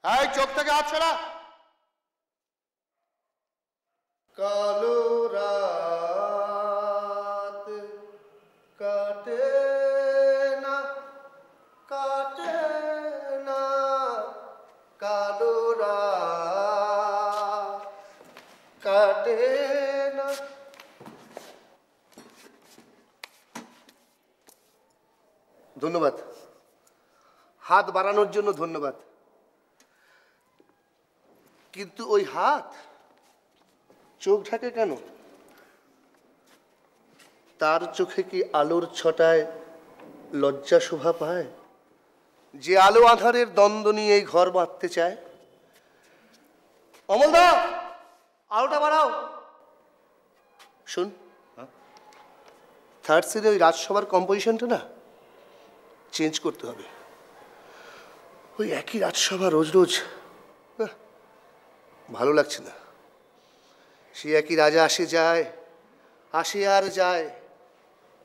এই চোখ থেকে হাত সরা। কালো রাত কাটে না কাটে না, কালো রাত কাটে না। ধন্যবাদ, হাত বাড়ানোর জন্য ধন্যবাদ। কিন্তু ওই হাত চোখ ঢাকে কেন? তার চোখে কি আলোর ছটায় লজ্জা শোভা পায়, যে আলো আধারের দ্বন্দ্ব নিয়ে এই ঘর বাঁধতে চায়? অমলদা, আলোটা বাড়াও। শুন, থার্ড সিনে ওই রাজসভার কম্পোজিশনটা না চেঞ্জ করতে হবে। ওই একই রাজসভা রোজ রোজ ভালো লাগছে না। সে একই রাজা আসে যায়, আসে আর যায়।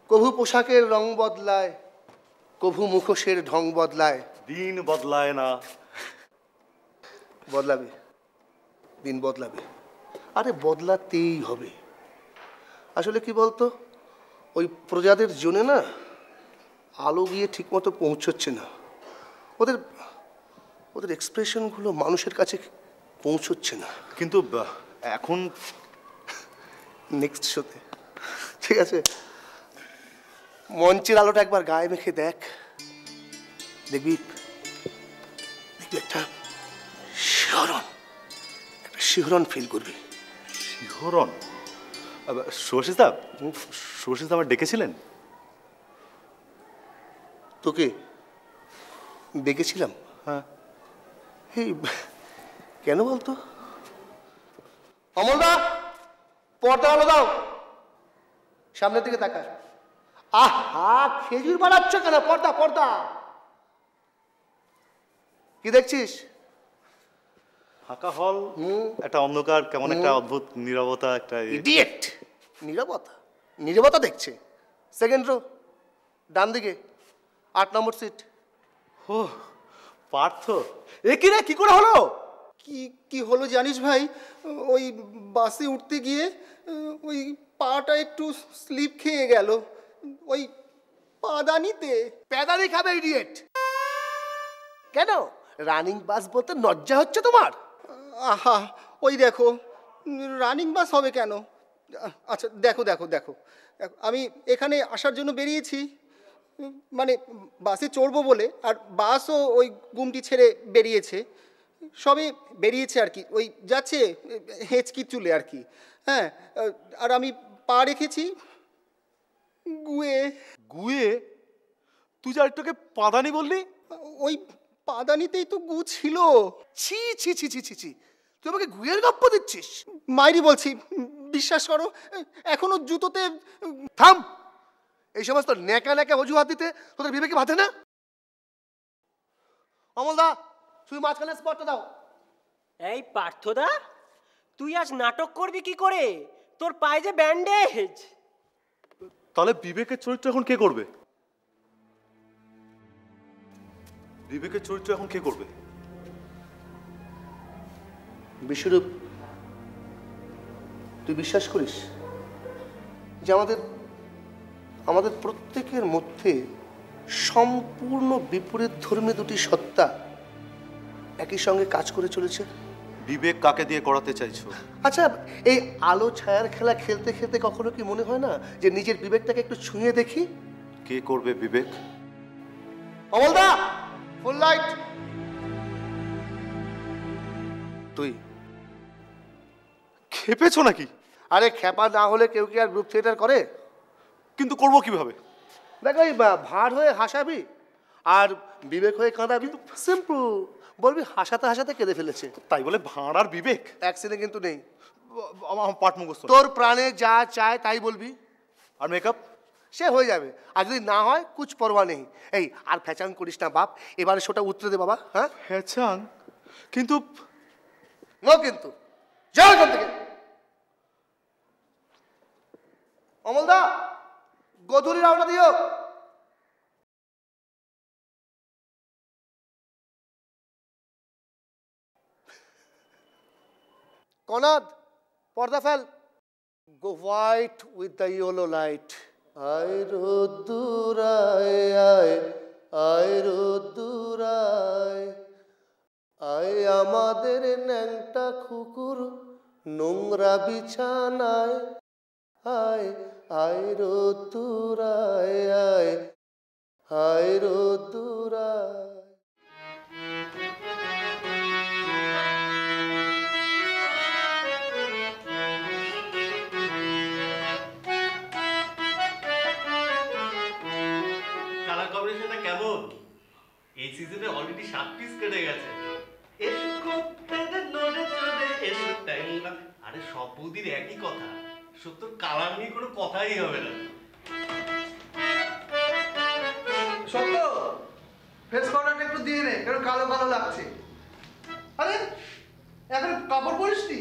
কভু পোশাকের রং বদলায়, কভু মুখোশের ঢং বদলায়। দিন বদলায় না। বদলাবে, দিন বদলাবে। আরে বদলাতেই হবে। আসলে কি বলতো, ওই প্রজাদের জন্য না আলো গিয়ে ঠিকমতো পৌঁছচ্ছে না। ওদের ওদের এক্সপ্রেশনগুলো মানুষের কাছে পৌঁছচ্ছে না। কিন্তু এখন নেক্সট শোতে, ঠিক আছে, মঞ্চের আলোটা একবার গায়ে মেখে দেখ, দেখবি দেখবি একটা শিহরণ, একটা শিহরণ ফিল করবি। শিহরণ? সুভাষিসদা, সুভাষিসদা আমার ডেকেছিলেন? তোকে ডেকেছিলাম? হ্যাঁ। এই কেন বলতো? অমলদা, পর্দা আলো দাও, সামনের দিকে তাকা। আহা, খেজুর বানাচ্ছ কেন? পর্দা পর্দা। কি দেখছিস? ফাঁকা হল, একটা অন্ধকার, কেমন একটা অদ্ভুত নীরবতা, একটা ইডিয়েট। নীরবতা? নীরবতা দেখছে? সেকেন্ড রো, ডান দিকে, 8 নম্বর সিট। ও পার্থ, এ কি রে, কি করে হলো? কি হলো জানিস ভাই, ওই বাসে উঠতে গিয়ে ওই পাটা একটু স্লিপ খেয়ে গেল, ওই পাদানিতে। প্যাদানি খাবে ইডিয়েট। কেন রানিং বাস বলতে লজ্জা হচ্ছে তোমার? আহা, ওই দেখো, রানিং বাস হবে কেন? আচ্ছা দেখো দেখো দেখো, আমি এখানে আসার জন্য বেরিয়েছি, মানে বাসে চড়বো বলে, আর বাসও ওই গুমটি ছেড়ে বেরিয়েছে, সবে বেরিয়েছে আর কি, ওই যাচ্ছে হেঁচকি চুলে আর কি। হ্যাঁ, আর আমি পা রেখেছি গুয়ে। গুয়ে? তুই যে আরেকটাকে পাদানি বললি? ওই পাদানিতেই তো গু ছিল। ছি ছি ছি ছি ছি ছি, তুই আমাকে গুয়ের গপ্প দিচ্ছিস? মাইরি বলছি, বিশ্বাস করো, এখনো জুতোতে। থাম, এই সমস্ত ন্যাকা ন্যাকা অজুহাত দিতে তোদের বিবেকে বাঁধে না? অমলদা, তুই মাঝখানে স্পটটা দাও। এই পার্থদা, তুই আজ নাটক করবি কি করে? তোর পায়ে যে ব্যান্ডেজ। তাহলে বিবেকের চরিত্র এখন কে করবে? বিবেকের চরিত্র এখন কে করবে? বিশ্বরূপ, তুই বিশ্বাস করিস যে আমাদের প্রত্যেকের মধ্যে সম্পূর্ণ বিপরীত ধর্মী দুটি সত্তা একই সঙ্গে কাজ করে চলেছে? বিবেক কাকে দিয়ে করাতে চাইছো? আচ্ছা, এই আলো ছায়ার খেলা খেলতে খেলতে কখনো কি মনে হয় না যে নিজের বিবেকটাকে একটু ছুঁয়ে দেখি? কে করবে বিবেক? অমলদা, ফুল লাইট। তুই খেপেছো নাকি? আরে খেপা না হলে কেউ কি আর গ্রুপ থিয়েটার করে? কিন্তু করবো কিভাবে? দেখো, এই ভাঁড় হয়ে হাসাবি আর বিবেক হয়ে কাঁদাবি, সিম্পল। বলবি হাসাতে হাসাতে কেঁদে ফেলেছে। তাই বলে ভাঁড় আর বিবেক এক সিনে কিন্তু নেই। আমার পাট মুখস্থ না। তোর প্রাণে যা চায় তাই বলবি, আর মেকআপ? সে হয়ে যাবে। আর যদি না হয় কুছ পরোয়া নেই। এই আর ফ্যাচাং করিস না বাপ, এবারে সেটা উত্তরে দে বাবা। হ্যাঁ, হ্যাঁ, কিন্তু নো কিন্তু, যাও এখান থেকে। অমলদা, গধূলি রাওনা দিও। কনাদ, পর্দা fail. Go white with the yellow light. আয় রোদ্দুর আয়, আয় রোদ্দুর আয় আমাদের ন্যাংটা কুকুর নোংরা বিছানায়। আয় আয় রোদ্দুর আয়, আয় রোদ্দুর আয়। কালার কম্বিনেশনটা কেমন? এই সিজনে অলরেডি 7 পিস কেটে গেছে। এসো কোত্থেকে নড়ে চড়ে এসো ট্যাংরা। আরে সব বৌদির একই কথা, সত্যর কালার নিয়ে কোনো কথাই হবে না। সত্য, ফেস পাউডারটা একটু দিয়ে নে, কারণ কালো কালো লাগছে। আরে এখন কাপড় পরিসনি?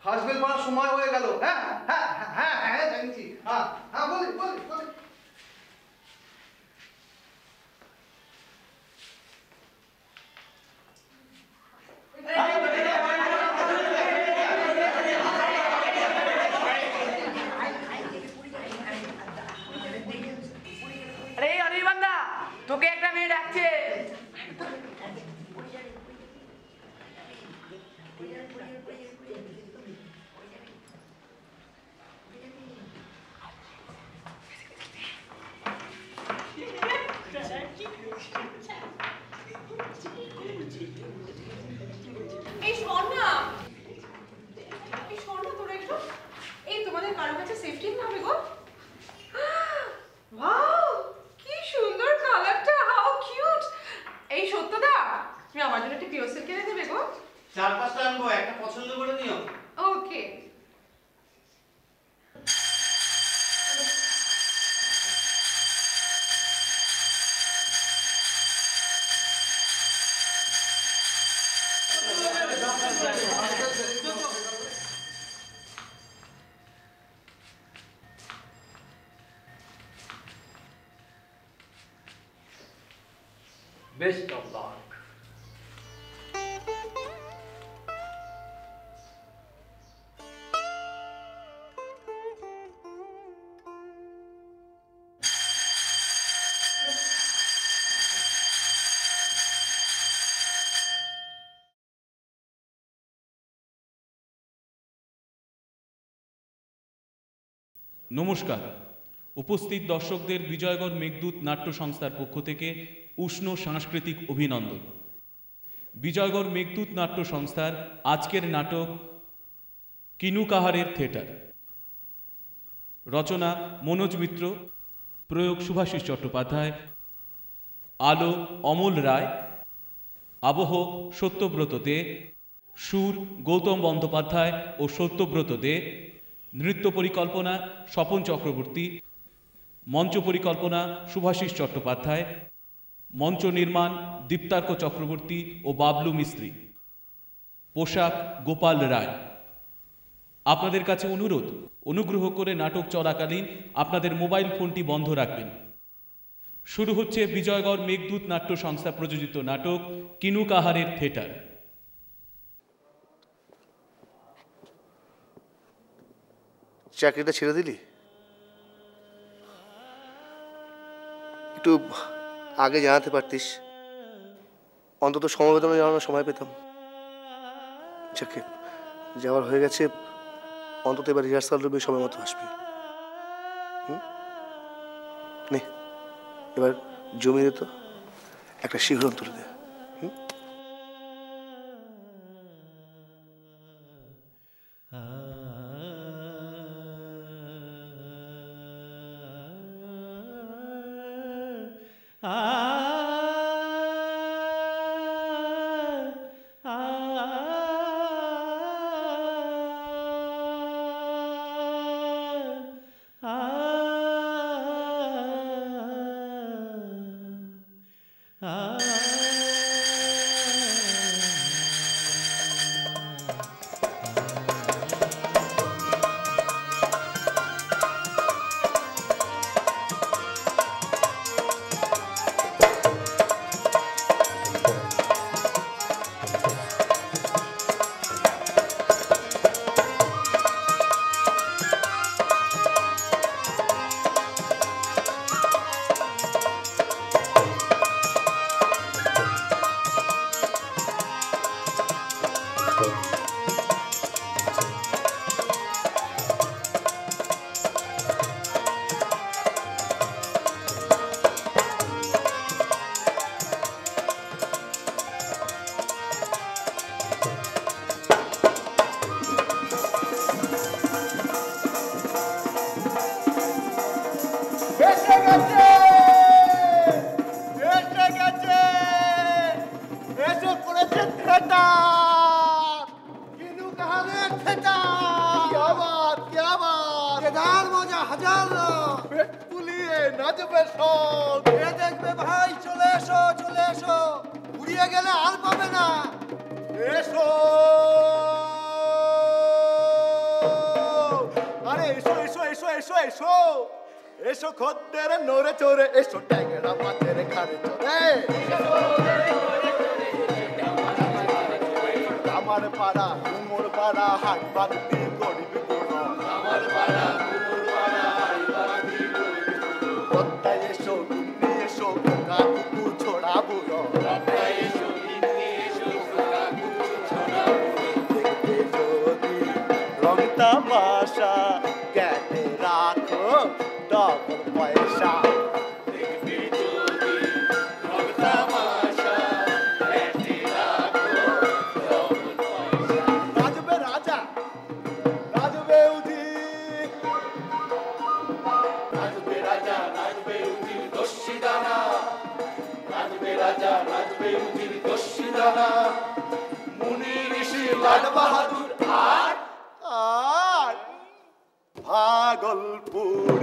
হাসবেল পরার সময় হয়ে গেল। হ্যাঁ হ্যাঁ হ্যাঁ হ্যাঁ জানছি। হ্যাঁ হ্যাঁ বলি বলি বলি। আরে অনির্বাণদা, তোকে একটা মেয়ে ডাকছে। এই শোন না, এই শোন না তোরা একটু। এই তোমাদের কারো কাছে সেফটি হবে গো? ওয়াও, কি সুন্দর কালারটা, হাউ কিউট। এই সত্যদা, তুমি আমার জন্য একটা পিওর সিল্ক কিনে দেবে গো? 4-5টা আনবো, একটা পছন্দ করে নিও। ওকে। Best of luck. নমস্কার। উপস্থিত দর্শকদের বিজয়গড় মেঘদূত নাট্য সংস্থার পক্ষ থেকে উষ্ণ সাংস্কৃতিক অভিনন্দন। বিজয়গড় মেঘদূত নাট্য সংস্থার আজকের নাটক কিনু কাহারের থিয়েটার। রচনা মনোজ মিত্র, প্রয়োগ শুভাশিস চট্টোপাধ্যায়, আলো অমল রায়, আবহ সত্যব্রত দে, সুর গৌতম বন্দ্যোপাধ্যায় ও সত্যব্রত দে, নৃত্য পরিকল্পনা স্বপন চক্রবর্তী, মঞ্চ পরিকল্পনা শুভাশিস চট্টোপাধ্যায়, মঞ্চ নির্মাণ দীপ্তার্ক চক্রবর্তী ও বাবলু মিস্ত্রি, পোশাক গোপাল রায়। আপনাদের কাছে অনুরোধ, অনুগ্রহ করে নাটক চলাকালীন আপনাদের মোবাইল ফোনটি বন্ধ রাখবেন। শুরু হচ্ছে বিজয়গড় মেঘদূত নাট্য সংস্থা প্রযোজিত নাটক কিনু কাহারের থিয়েটার। চাকরিটা ছেড়ে দিলি? একটু আগে জানাতে পারতিস, অন্তত সমবেদনা জানানোর সময় পেতাম। যাকে যাওয়ার হয়ে গেছে, অন্তত এবার রিহার্সাল রুমে সময় মতো আসবি। নে এবার জমিয়ে তো একটা শিহরণ তুলে দে। মজাদার মজা হাজার পেট ফুলিয়ে নাচবে সব। এ দেখবে ভাই, চলে এসো চলে এসো, ঘুরিয়ে গেলে আর পাবে না। এসো আরে এসো এসো এসো এসো এসো এসো খদ্দের নড়ে চড়ে এসো ট্যাংরা মাছের ঘাড়ে চড়ে আমার পাড়া কুমোর পাড়া হাট বাগদি গরিব গুলো আমার পাড়া কুমোর পাড়া হাট বাগদি রত্তা এসো গুন্নি এসো কোকা কুকু ছোড়া বুড়ো রত্তা এসো গুন্নি এসো কোকা কুকু ছোড়া বুড়ো দেখতে যদি রং তামাশা কেটে রাখো ডবল পয়সা দেখতে যদি রং তামাশা কেটে রাখো ডবল পয়সা রাজবে রাজা রাজবে উজি রাজবে রাজা রাজবে উজি দস্যিদানা রাজবে রাজা রাজবে উজি দস্যিদানা মুনি ঋষি লাল বাহাদুর আর ভাগলপুর